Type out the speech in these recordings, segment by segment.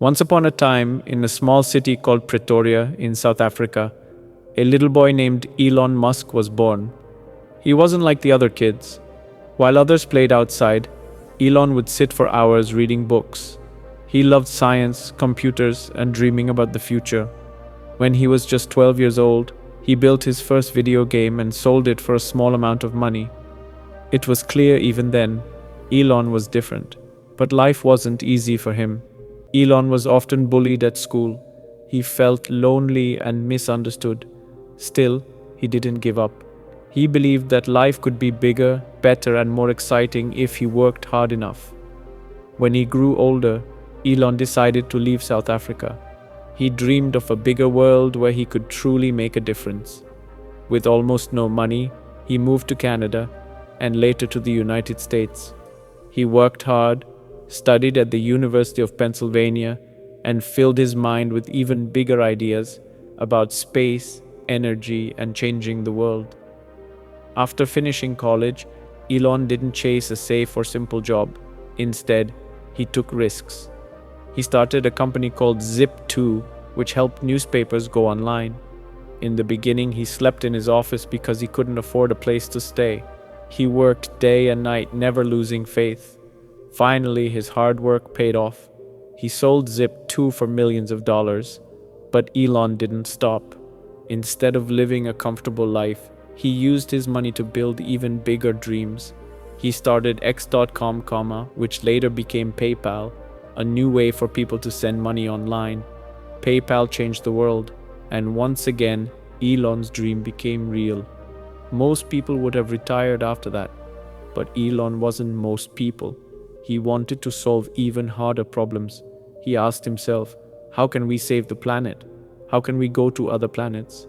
Once upon a time, in a small city called Pretoria in South Africa, a little boy named Elon Musk was born. He wasn't like the other kids. While others played outside, Elon would sit for hours reading books. He loved science, computers, and dreaming about the future. When he was just 12 years old, he built his first video game and sold it for a small amount of money. It was clear even then, Elon was different. But life wasn't easy for him. Elon was often bullied at school. He felt lonely and misunderstood. Still, he didn't give up. He believed that life could be bigger, better, and more exciting if he worked hard enough. When he grew older, Elon decided to leave South Africa. He dreamed of a bigger world where he could truly make a difference. With almost no money, he moved to Canada and later to the United States. He worked hard, studied at the University of Pennsylvania, and filled his mind with even bigger ideas about space, energy, and changing the world. After finishing college, Elon didn't chase a safe or simple job. Instead, he took risks. He started a company called Zip2, which helped newspapers go online. In the beginning, he slept in his office because he couldn't afford a place to stay. He worked day and night, never losing faith. Finally, his hard work paid off. He sold Zip2 for millions of dollars. But Elon didn't stop. Instead of living a comfortable life, he used his money to build even bigger dreams. He started X.com, which later became PayPal, a new way for people to send money online. PayPal changed the world, and once again, Elon's dream became real. Most people would have retired after that, but Elon wasn't most people. He wanted to solve even harder problems. He asked himself, how can we save the planet? How can we go to other planets?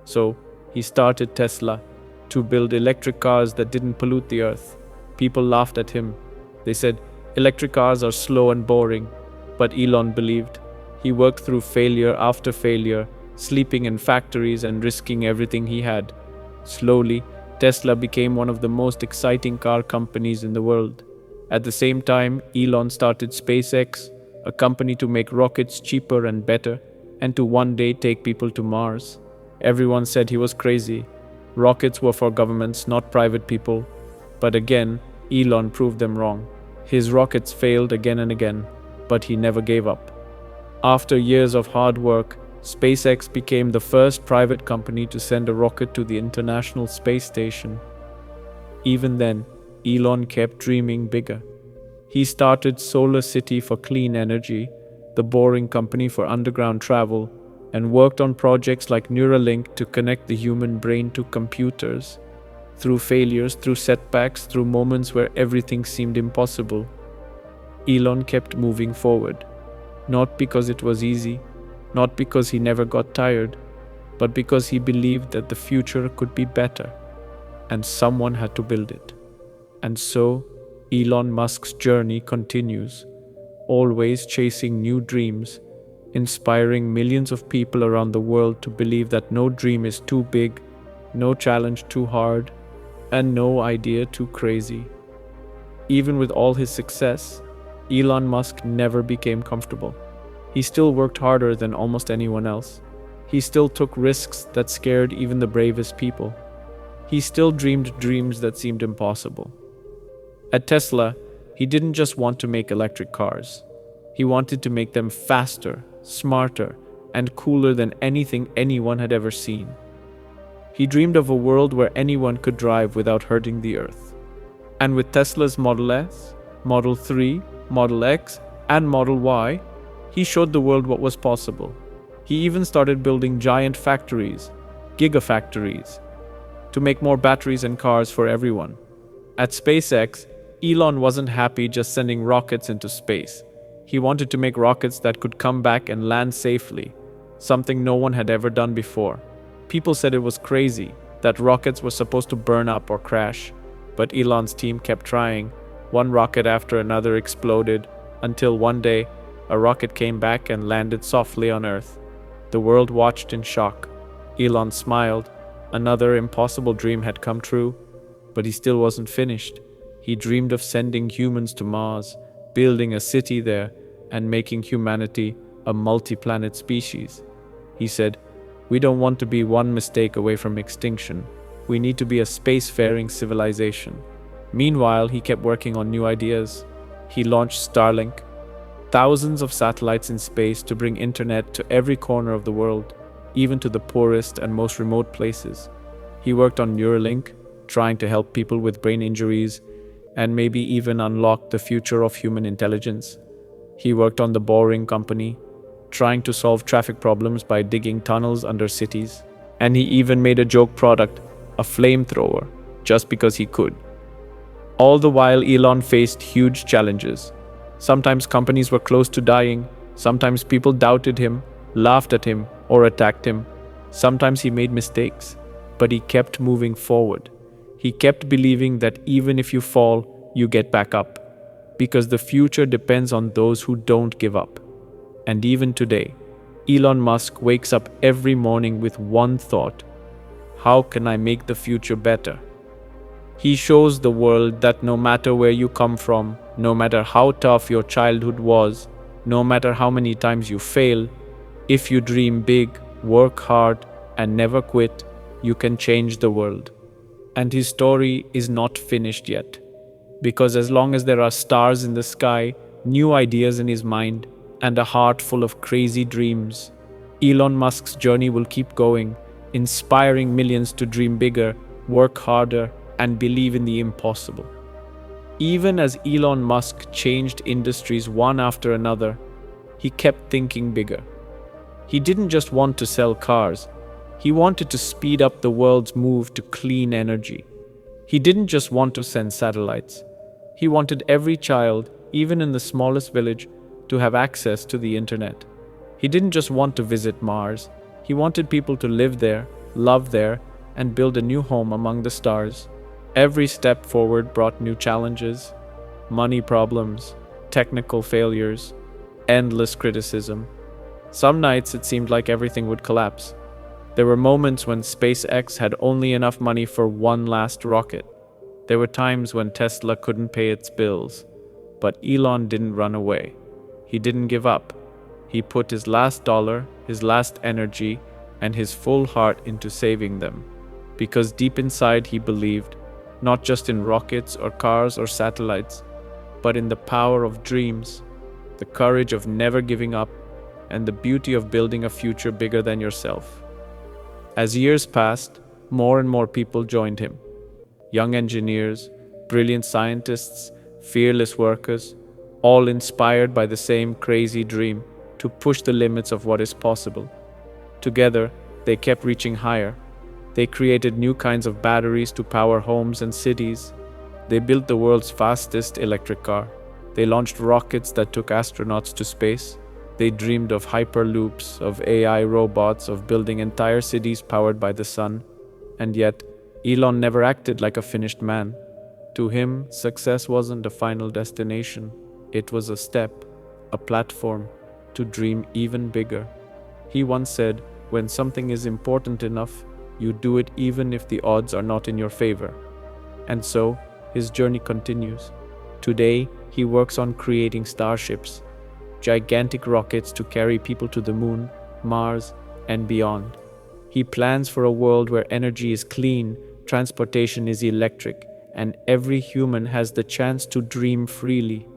So, he started Tesla to build electric cars that didn't pollute the earth. People laughed at him. They said, electric cars are slow and boring. But Elon believed. He worked through failure after failure, sleeping in factories and risking everything he had. Slowly, Tesla became one of the most exciting car companies in the world. At the same time, Elon started SpaceX, a company to make rockets cheaper and better, and to one day take people to Mars. Everyone said he was crazy. Rockets were for governments, not private people. But again, Elon proved them wrong. His rockets failed again and again, but he never gave up. After years of hard work, SpaceX became the first private company to send a rocket to the International Space Station. Even then, Elon kept dreaming bigger. He started Solar City for clean energy, the Boring Company for underground travel, and worked on projects like Neuralink to connect the human brain to computers. Through failures, through setbacks, through moments where everything seemed impossible, Elon kept moving forward. Not because it was easy, not because he never got tired, but because he believed that the future could be better, and someone had to build it. And so, Elon Musk's journey continues, always chasing new dreams, inspiring millions of people around the world to believe that no dream is too big, no challenge too hard, and no idea too crazy. Even with all his success, Elon Musk never became comfortable. He still worked harder than almost anyone else. He still took risks that scared even the bravest people. He still dreamed dreams that seemed impossible. At Tesla, he didn't just want to make electric cars. He wanted to make them faster, smarter, and cooler than anything anyone had ever seen. He dreamed of a world where anyone could drive without hurting the earth. And with Tesla's Model S, Model 3, Model X, and Model Y, he showed the world what was possible. He even started building giant factories, gigafactories, to make more batteries and cars for everyone. At SpaceX, Elon wasn't happy just sending rockets into space. He wanted to make rockets that could come back and land safely, something no one had ever done before. People said it was crazy, that rockets were supposed to burn up or crash. But Elon's team kept trying. One rocket after another exploded, until one day, a rocket came back and landed softly on Earth. The world watched in shock. Elon smiled. Another impossible dream had come true, but he still wasn't finished. He dreamed of sending humans to Mars, building a city there, and making humanity a multi-planet species. He said, "We don't want to be one mistake away from extinction. We need to be a spacefaring civilization." Meanwhile, he kept working on new ideas. He launched Starlink, thousands of satellites in space to bring internet to every corner of the world, even to the poorest and most remote places. He worked on Neuralink, trying to help people with brain injuries and maybe even unlock the future of human intelligence. He worked on the Boring Company, trying to solve traffic problems by digging tunnels under cities. And he even made a joke product, a flamethrower, just because he could. All the while, Elon faced huge challenges. Sometimes companies were close to dying. Sometimes people doubted him, laughed at him, or attacked him. Sometimes he made mistakes, but he kept moving forward. He kept believing that even if you fall, you get back up, because the future depends on those who don't give up. And even today, Elon Musk wakes up every morning with one thought: how can I make the future better? He shows the world that no matter where you come from, no matter how tough your childhood was, no matter how many times you fail, if you dream big, work hard, and never quit, you can change the world. And his story is not finished yet. Because as long as there are stars in the sky, new ideas in his mind, and a heart full of crazy dreams, Elon Musk's journey will keep going, inspiring millions to dream bigger, work harder, and believe in the impossible. Even as Elon Musk changed industries one after another, he kept thinking bigger. He didn't just want to sell cars, he wanted to speed up the world's move to clean energy. He didn't just want to send satellites. He wanted every child, even in the smallest village, to have access to the internet. He didn't just want to visit Mars. He wanted people to live there, love there, and build a new home among the stars. Every step forward brought new challenges, money problems, technical failures, endless criticism. Some nights it seemed like everything would collapse. There were moments when SpaceX had only enough money for one last rocket. There were times when Tesla couldn't pay its bills. But Elon didn't run away. He didn't give up. He put his last dollar, his last energy, and his full heart into saving them. Because deep inside he believed, not just in rockets or cars or satellites, but in the power of dreams, the courage of never giving up, and the beauty of building a future bigger than yourself. As years passed, more and more people joined him. Young engineers, brilliant scientists, fearless workers, all inspired by the same crazy dream to push the limits of what is possible. Together, they kept reaching higher. They created new kinds of batteries to power homes and cities. They built the world's fastest electric car. They launched rockets that took astronauts to space. They dreamed of hyperloops, of AI robots, of building entire cities powered by the sun. And yet, Elon never acted like a finished man. To him, success wasn't a final destination. It was a step, a platform, to dream even bigger. He once said, "When something is important enough, you do it even if the odds are not in your favor." And so, his journey continues. Today, he works on creating starships, gigantic rockets to carry people to the moon, Mars, and beyond. He plans for a world where energy is clean, transportation is electric, and every human has the chance to dream freely.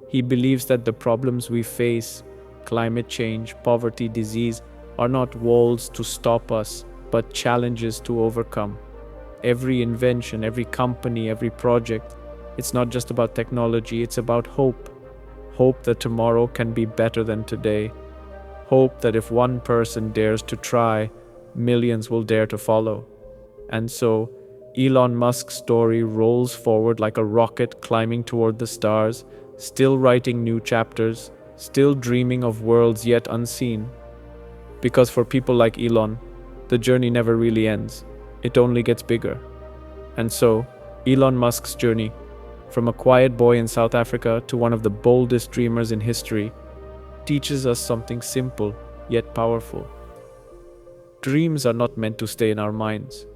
He believes that the problems we face, climate change, poverty, disease, are not walls to stop us, but challenges to overcome. Every invention, every company, every project, it's not just about technology, it's about hope. Hope that tomorrow can be better than today. Hope that if one person dares to try, millions will dare to follow. And so, Elon Musk's story rolls forward like a rocket climbing toward the stars, still writing new chapters, still dreaming of worlds yet unseen. Because for people like Elon, the journey never really ends. It only gets bigger. And so, Elon Musk's journey, from a quiet boy in South Africa to one of the boldest dreamers in history, teaches us something simple yet powerful. Dreams are not meant to stay in our minds.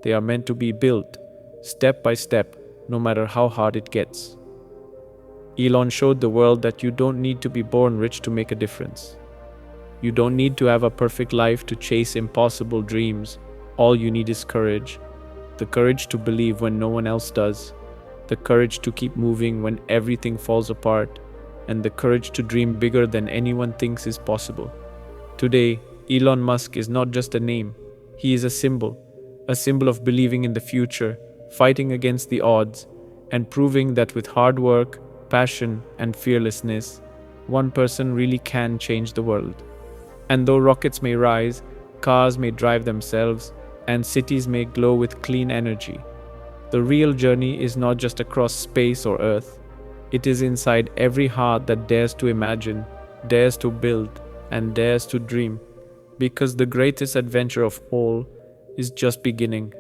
They are meant to be built, step by step, no matter how hard it gets. Elon showed the world that you don't need to be born rich to make a difference. You don't need to have a perfect life to chase impossible dreams. All you need is courage. The courage to believe when no one else does. The courage to keep moving when everything falls apart. And the courage to dream bigger than anyone thinks is possible. Today, Elon Musk is not just a name. He is a symbol of believing in the future, fighting against the odds, and proving that with hard work, passion, and fearlessness, one person really can change the world. And though rockets may rise, cars may drive themselves, and cities may glow with clean energy, the real journey is not just across space or Earth. It is inside every heart that dares to imagine, dares to build, and dares to dream. Because the greatest adventure of all is just beginning.